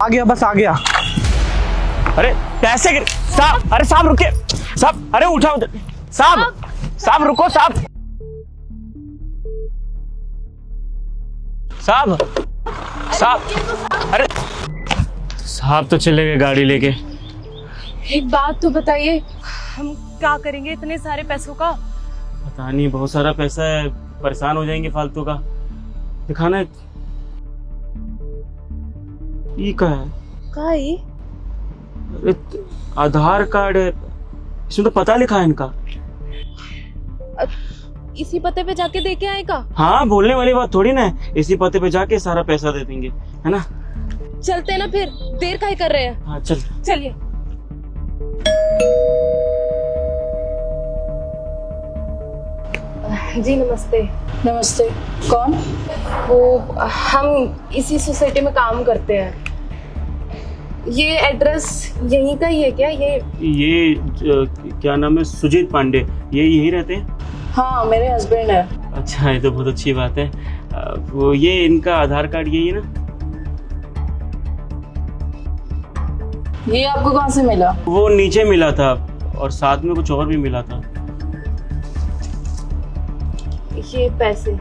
आ गया, बस आ गया। अरे पैसे गिर साहब, अरे साहब रुकिए साहब, अरे उठाओ साहब, साहब रुको साहब, साहब साहब, अरे साहब तो चले गए गाड़ी लेके। एक बात तो बताइए, हम क्या करेंगे इतने सारे पैसों का? पता नहीं, बहुत सारा पैसा है, परेशान हो जाएंगे फालतू का। दिखाना है ये क्या है? काई? आधार कार्ड है, इसमें तो पता लिखा है इनका। इसी पते पे जाके देके आएगा? हाँ, बोलने वाली बात थोड़ी ना है, इसी पते पे जाके सारा पैसा दे देंगे, है ना? चलते ना फिर, देर काहे कर रहे हैं? हाँ चल। चलिए। जी नमस्ते। नमस्ते। कौन? वो हम इसी सोसाइटी में काम करते हैं। ये एड्रेस यहीं का ही है क्या? ये क्या नाम है? सुजीत पांडे, ये यहीं रहते हैं? हाँ, मेरे हस्बैंड है। अच्छा, ये तो बहुत अच्छी बात है। वो ये इनका आधार कार्ड यही है ना? ये आपको कहाँ से मिला? वो नीचे मिला था और साथ में कुछ और भी मिला था। ये पैसे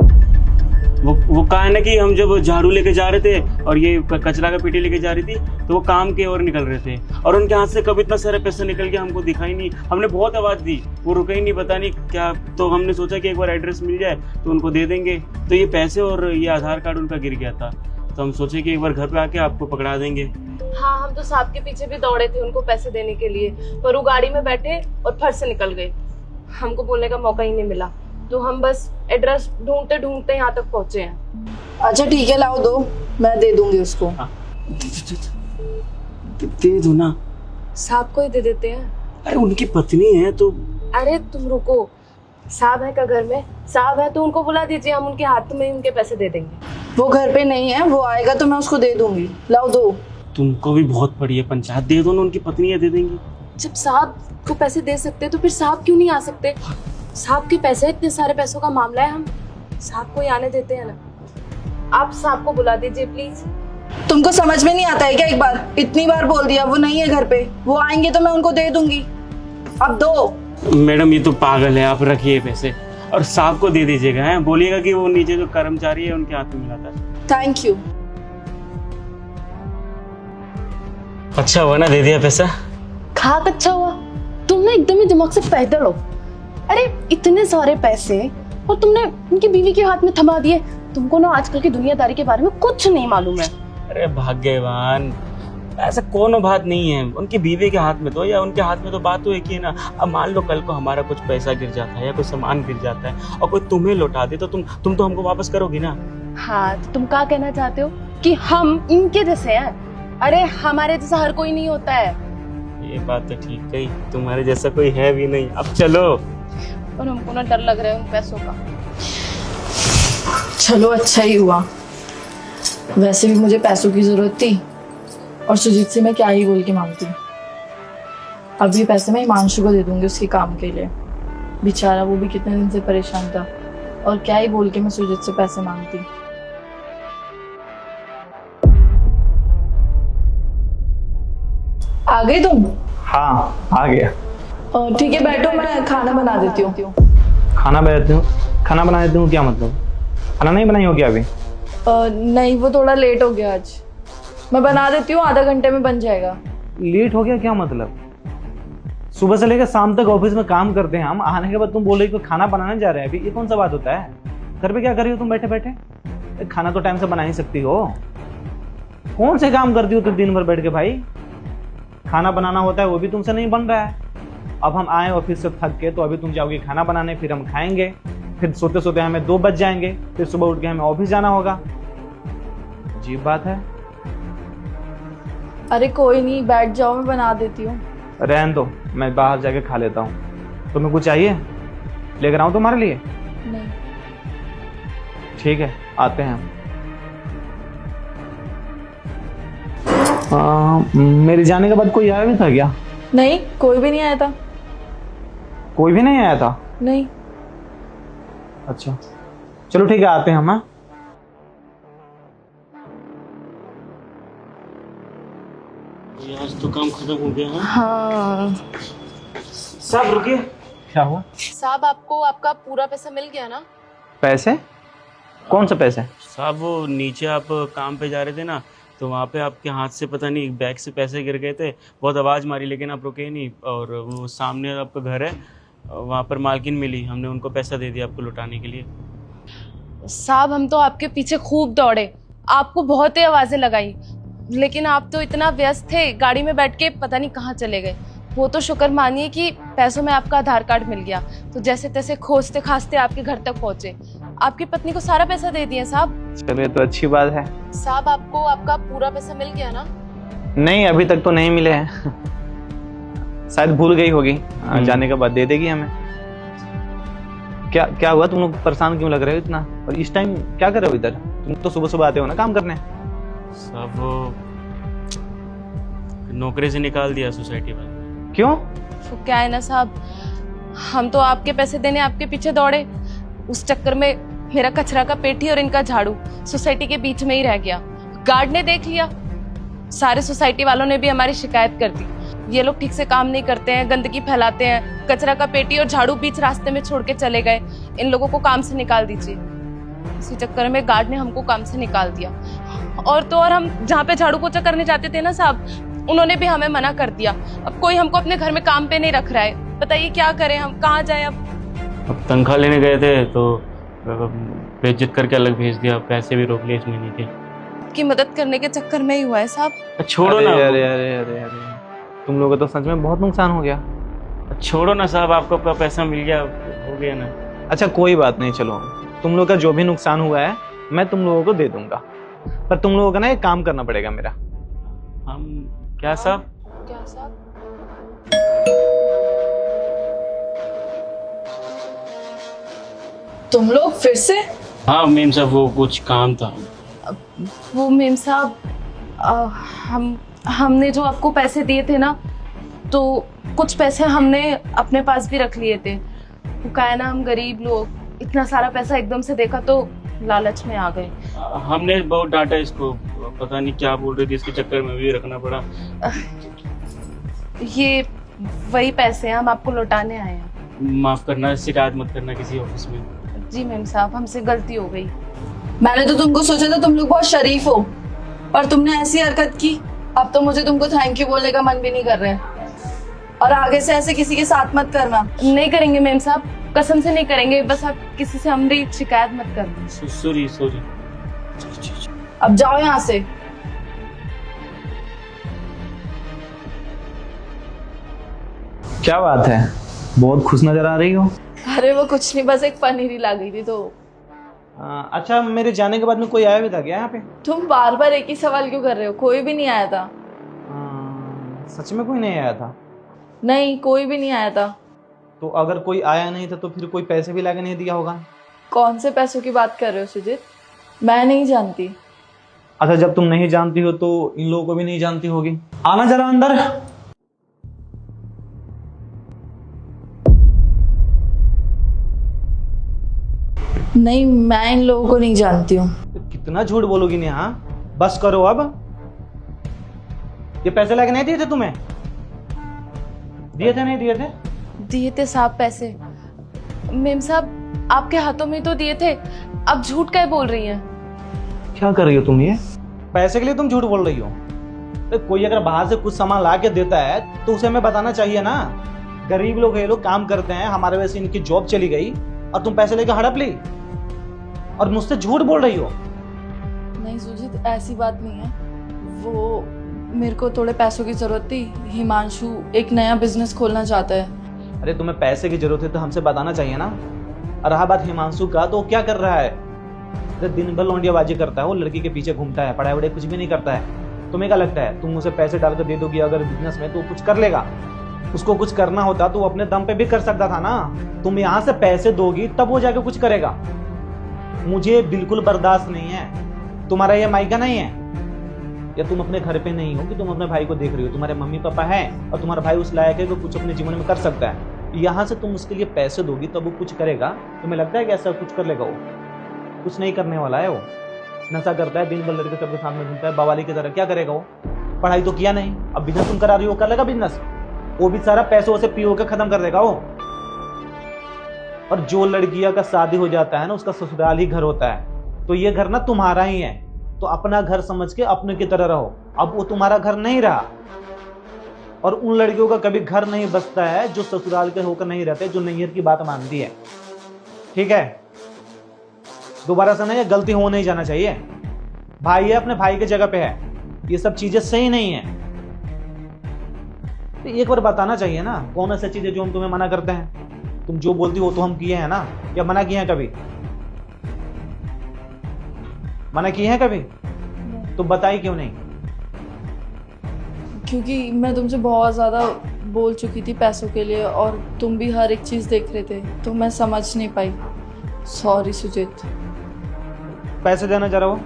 वो कहा है ना कि हम जब झाड़ू लेके जा रहे थे और ये कचरा का पेटी लेके जा रही थी, तो वो काम के ओर निकल रहे थे और उनके हाथ से कब इतना सारा पैसा निकल गया हमको दिखाई नहीं। हमने बहुत आवाज दी, वो रुके ही नहीं, पता नहीं क्या। तो हमने सोचा कि एक बार एड्रेस मिल जाए तो उनको दे देंगे। तो ये पैसे और ये आधार कार्ड उनका गिर गया था, तो हम सोचे कि एक बार घर पे आके आपको पकड़ा देंगे। हाँ, हम तो साहब के पीछे भी दौड़े थे उनको पैसे देने के लिए, पर वो गाड़ी में बैठे और फट से निकल गए। हमको बोलने का मौका ही नहीं मिला, तो हम बस एड्रेस ढूंढते ढूंढते यहाँ तक पहुँचे हैं। अच्छा ठीक है, लाओ दो, मैं दे दूंगी उसको। हाँ। दे दो ना। साहब को ही दे देते हैं। अरे उनकी पत्नी है तो। अरे तुम रुको, साहब है का घर में? साहब है तो उनको बुला दीजिए, हम उनके हाथ में ही उनके पैसे दे देंगे। वो घर पे नहीं है, वो आएगा तो मैं उसको दे दूंगी। लाओ दो। तुमको भी बहुत पड़ी है पंचायत, दे दो ना, उनकी पत्नी है, दे देंगी। जब साहब को पैसे दे सकते तो फिर साहब क्यों नहीं आ सकते? साहब के पैसे, इतने सारे पैसों का मामला है, हम साहब को ही आने देते हैं ना। आप साहब को बुला दीजिए प्लीज। तुमको समझ में नहीं आता है क्या? एक बार, इतनी बार बोल दिया, वो नहीं है घर पे, वो आएंगे तो मैं उनको दे दूंगी। अब दो। मैडम ये तो पागल है, आप रखिए पैसे और साहब को दे दीजिएगा। हैं, बोलिएगा कि वो नीचे जो कर्मचारी है उनके हाथ में मिला था। Thank you. अच्छा हुआ ना दे दिया पैसा। खाक अच्छा हुआ, तुम ना एकदम ही दिमाग से पैदल हो। अरे इतने सारे पैसे और तुमने उनकी बीवी के हाथ में थमा दिए। तुमको ना आजकल की दुनियादारी के बारे में कुछ नहीं मालूम है। अरे भाग्यवान, ऐसा कोनो बात नहीं है। उनकी बीवी के हाथ में तो या उनके हाथ में तो बात तो एक ही है ना। अब मान लो कल को हमारा कुछ पैसा गिर जाता है या कोई सामान गिर जाता है और कोई तुम्हें लौटा दे तो तुम तो हमको वापस करोगी ना। हाँ, तो तुम क्या कहना चाहते हो कि हम इनके जैसे हैं? अरे हमारे जैसा हर कोई नहीं होता है। ये बात तो ठीक है, तुम्हारे जैसा कोई है भी नहीं। अब चलो। और हमको ना डर लग रहा है उन पैसों का। चलो अच्छा ही हुआ, वैसे भी मुझे पैसों की जरूरत थी और सुजीत से मैं क्या ही बोल के मांगती। अब ये पैसे मैं हिमांशु को दे दूंगी उसके काम के लिए। बेचारा वो भी कितने दिन से परेशान था और क्या ही बोल के मैं सुजीत से पैसे मांगती। आ गए तुम? हाँ आ गया। ठीक है बैठो, मैं खाना बना देती हूँ। खाना बना देती हूँ क्या मतलब? खाना नहीं बनाई हो क्या अभी? नहीं, वो थोड़ा लेट हो गया आज। मैं बना देती हूँ, आधा घंटे में बन जाएगा। लेट हो गया क्या मतलब? सुबह से लेकर शाम तक ऑफिस में काम करते हैं हम, आने के बाद तुम बोल रही हो कि खाना बनाने जा रहे हैं। अभी ये कौन सा बात होता है? घर पे क्या कर रही हो तुम बैठे बैठे? खाना तो टाइम से बना ही सकती हो। कौन से काम करती हो तुम दिन भर बैठ के भाई? खाना बनाना होता है वो भी तुमसे नहीं बन रहा है। अब हम आए ऑफिस से थक के, तो अभी तुम जाओगे खाना बनाने, फिर हम खाएंगे, फिर सोते सोते हमें 2 बज जाएंगे, फिर सुबह उठ के हमें ऑफिस जाना होगा। अजीब बात है। अरे कोई नहीं, बैठ जाओ, मैं बना देती हूँ। रहने दो, मैं बाहर जाके खा लेता हूँ। तुम्हें कुछ चाहिए? लेकर आऊँ तुम्हारे लिए? नहीं। ठीक है, आते हैं मेरे जाने के बाद कोई आया भी था क्या? नहीं, कोई भी नहीं आया था। कोई भी नहीं आया था? नहीं। अच्छा चलो ठीक है, आते हैं हम। हाँ ये आज तो काम खत्म हो गया है। हाँ साहब रुकिए। क्या हुआ? साहब, आपको आपका पूरा पैसा मिल गया ना? पैसे? कौन से पैसे? साहब वो नीचे आप काम पे जा रहे थे ना, तो वहाँ पे आपके हाथ से पता नहीं बैग से पैसे गिर गए थे। बहुत आवाज़ मारी लेकिन आप रुके नहीं, और वो सामने आपका घर है, वहाँ पर मालकिन मिली, हमने उनको पैसा दे दिया आपको लौटाने के लिए। साहब, हम तो आपके पीछे खूब दौड़े, आपको बहुत ही आवाजें लगाई, लेकिन आप तो इतना व्यस्त थे, गाड़ी में बैठ के पता नहीं कहाँ चले गए। वो तो शुक्र मानिए कि पैसों में आपका आधार कार्ड मिल गया, तो जैसे तैसे खोजते खाजते आपके घर तक पहुंचे। आपकी पत्नी को सारा पैसा दे दिया साहब। चलिए तो अच्छी बात है। साहब, आपको आपका पूरा पैसा मिल गया ना? नहीं, अभी तक तो नहीं मिले हैं। शायद भूल गई होगी, जाने के बाद दे देगी हमें। क्या क्या हुआ? तुम लोग परेशान क्यों लग रहे हो इतना? और इस टाइम क्या कर रहे हो इधर? तुम तो सुबह सुबह आते हो ना काम करने। साहब वो नौकरी से निकाल दिया सोसाइटी वाले। क्यों? तो क्या है ना साहब, हम तो आपके पैसे देने आपके पीछे दौड़े, उस चक्कर में मेरा कचरा का पेटी और इनका झाड़ू सोसाइटी के बीच में ही रह गया। गार्ड ने देख लिया, सारे सोसाइटी वालों ने भी हमारी शिकायत कर दी। ये लोग ठीक से काम नहीं करते हैं, गंदगी फैलाते हैं, कचरा का पेटी और झाड़ू बीच रास्ते में छोड़ के चले गए, इन लोगों को काम से निकाल दीजिए। इसी चक्कर में गार्ड ने हमको काम से निकाल दिया। और तो और हम जहाँ पे झाड़ू पोछा करने जाते थे ना साहब, उन्होंने भी हमें मना कर दिया। अब कोई हमको अपने घर में काम पे नहीं रख रहा है, बताइए क्या करें, हम कहाँ जाए अब? तनख्वाह लेने गए थे तो बेइज्जत करके अलग भेज दिया, पैसे भी रोक लिए इस महीने के। आपकी मदद करने के चक्कर में ही हुआ है साहब। छोड़ो अरे ना। अरे अरे अरे अरे, तुम लोगों का तो सच में बहुत नुकसान हो गया। छोड़ो ना साहब, आपको अपना पैसा मिल गया, हो गया ना। अच्छा कोई बात नहीं, चलो तुम लोगों का जो भी नुकसान हुआ है मैं तुम लोगों को दे दूंगा, पर तुम लोगों का ना एक काम करना पड़ेगा मेरा। हम क्या साहब? क्या साहब? तुम लोग फिर से? हाँ मेम साहब, वो कुछ काम था। वो मेम साहब, हमने जो आपको पैसे दिए थे ना, तो कुछ पैसे हमने अपने पास भी रख लिए थे। वो क्या है ना, हम गरीब लोग, इतना सारा पैसा एकदम से देखा तो लालच में आ गए। हमने बहुत डांटा इसको, पता नहीं क्या बोल रही थी, इसके चक्कर में भी रखना पड़ा। ये वही पैसे हैं, हम आपको लौटाने आए हैं। माफ करना, शिकायत मत करना किसी ऑफिस में। जी मेम साहब, हमसे गलती हो गई। मैंने तो तुमको सोचा था तुम लोग बहुत शरीफ हो, और तुमने ऐसी हरकत की। अब तो मुझे तुमको थैंक यू बोलने का मन भी नहीं कर रहा है। और आगे से ऐसे किसी के साथ मत करना। नहीं करेंगे मेम साहब, कसम से नहीं करेंगे। बस आप किसी से हमारी शिकायत मत करना। Sorry sorry. अब जाओ यहाँ से। क्या बात है, बहुत खुश नजर आ रही हो। अरे वो कुछ नहीं, बस एक पनीरी ला गई थी तो। अच्छा मेरे जाने के बाद में कोई आया भी था क्या यहाँ पे? तुम बार बार एक ही सवाल क्यों कर रहे हो? कोई भी नहीं आया था। सच में कोई नहीं आया था? नहीं, कोई भी नहीं आया था। तो अगर कोई आया नहीं था तो फिर कोई पैसे भी लाके नहीं दिया होगा? कौन से पैसों की बात कर रहे हो सुजीत? मैं नहीं जानती। अच्छा जब तुम नहीं जानती हो तो इन लोगों को भी नहीं जानती होगी। आना जरा अंदर। नहीं, मैं इन लोगों को नहीं जानती हूँ। कितना झूठ बोलोगी नेहा, बस करो अब। ये पैसे लाके नहीं दिए थे तुम्हें? दिए थे नहीं दिए थे? दिए थे साहब पैसे। मेम साहब, आपके हाथों में तो दिए थे, अब झूठ क्या बोल रही हैं? क्या कर रही हो तुम ये? पैसे के लिए तुम झूठ बोल रही हो? तो कोई अगर बाहर से कुछ सामान ला के देता है तो उसे हमें बताना चाहिए ना। गरीब लोग ये लोग काम करते हैं, हमारे वजह से इनकी जॉब चली गई और तुम पैसे लेके हड़प ली और मुझसे झूठ बोल रही हो। नहीं सुजीत, ऐसी बात नहीं है। वो मेरे को थोड़े पैसों की जरूरत थी। हिमांशु एक नया बिजनेस खोलना चाहता है। अरे तुम्हें पैसे की जरूरत है तो हमसे बताना चाहिए ना। और रहा बात हिमांशु का, तो क्या कर रहा है? अरे दिन भर लौंडियाबाजी करता है, वो लड़की के पीछे घूमता है, पढ़ाई वढ़ाई कुछ भी नहीं करता है। तुम्हें क्या लगता है तुम उसे पैसे डाल कर दे दोगी अगर बिजनेस में तो कुछ कर लेगा? उसको कुछ करना होता तो वो अपने दम पे भी कर सकता था ना। तुम यहाँ से पैसे दोगी तब वो जाके कुछ करेगा। मुझे बिल्कुल बर्दाश्त नहीं है। तुम्हारा ये मायका नहीं है, या तुम अपने घर पे नहीं हो कि तुम अपने भाई को देख रही हो। तुम्हारे मम्मी पापा हैं और तुम्हारा भाई उस लायक है कि कुछ अपने जीवन में कर सकता है। यहाँ से तुम उसके लिए पैसे दोगी तब वो कुछ करेगा? तुम्हें लगता है कि ऐसा कुछ कर लेगा? वो कुछ नहीं करने वाला है। वो नशा करता है, दिन भर लड़के सबके सामने घूमता है, बवाली की तरह। क्या करेगा वो? पढ़ाई तो किया नहीं, अब बिजनेस तुम करा रही हो, कर लेगा बिजनेस, वो भी सारा पैसों से पी के खत्म कर देगा वो। और जो लड़कियां का शादी हो जाता है ना, उसका ससुराल ही घर होता है, तो ये घर ना तुम्हारा ही है, तो अपना घर समझ के अपने की तरह रहो। अब वो तुम्हारा घर नहीं रहा, और उन लड़कियों का कभी घर नहीं बसता है जो ससुराल के होकर नहीं रहते, जो नैहर की बात मानती है। ठीक है, दोबारा से नहीं, गलती हो नहीं जाना चाहिए। भाई है, अपने भाई की जगह पे है, ये सब चीजें सही नहीं है। तो एक बार बताना चाहिए ना, कौन ऐसी चीजें जो हम तुम्हें मना करते हैं। तुम जो बोलती हो तो हम किए हैं ना, या मना किए हैं कभी? मना किए हैं कभी? तो बताई क्यों नहीं? क्योंकि मैं तुमसे बहुत ज़्यादा बोल चुकी थी पैसों के लिए, और तुम भी हर एक चीज़ देख रहे थे, तो मैं समझ नहीं पाई। सॉरी सुजीत। पैसे देना जरा वो।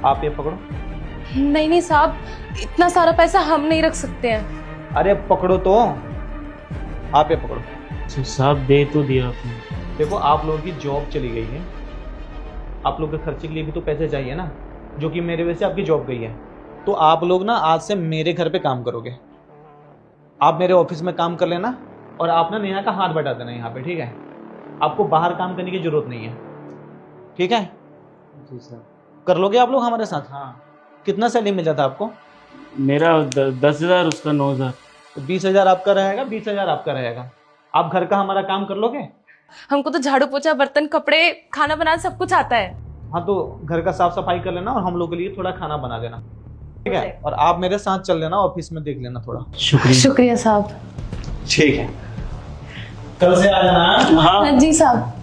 आप ये पकड़ो। नहीं नहीं साहब, इतना सारा पैसा हम नहीं रख सकते हैं। अरे पकड़ो तो, आप ये पकड़ो। अच्छा साहब, दे तो दिया आपने। देखो, आप लोगों की जॉब चली गई है, आप लोग के खर्चे के लिए भी तो पैसे चाहिए ना, जो कि मेरे वजह से आपकी जॉब गई है। तो आप लोग ना आज से मेरे घर पे काम करोगे, आप मेरे ऑफिस में काम कर लेना, और आप ना नेहा का हाथ बटा देना यहाँ पे, ठीक है? आपको बाहर काम करने की जरूरत नहीं है, ठीक है? जी सर। कर लोगे आप लोग हमारे साथ? हाँ, कितना सैलरी मिल जाता आपको? मेरा 10,000, उसका 9,000। तो 20,000 आपका रहेगा, 20,000 आपका रहेगा। आप घर का हमारा काम कर लोगे? हमको तो झाड़ू पोछा, बर्तन, कपड़े, खाना बनाना सब कुछ आता है। हाँ, तो घर का साफ सफाई कर लेना, और हम लोग के लिए थोड़ा खाना बना देना, ठीक है? और आप मेरे साथ चल लेना, ऑफिस में देख लेना थोड़ा। शुक्रिया। शुक्रिया साहब। ठीक है, कल से आ जाना। हाँ हाँ जी साहब।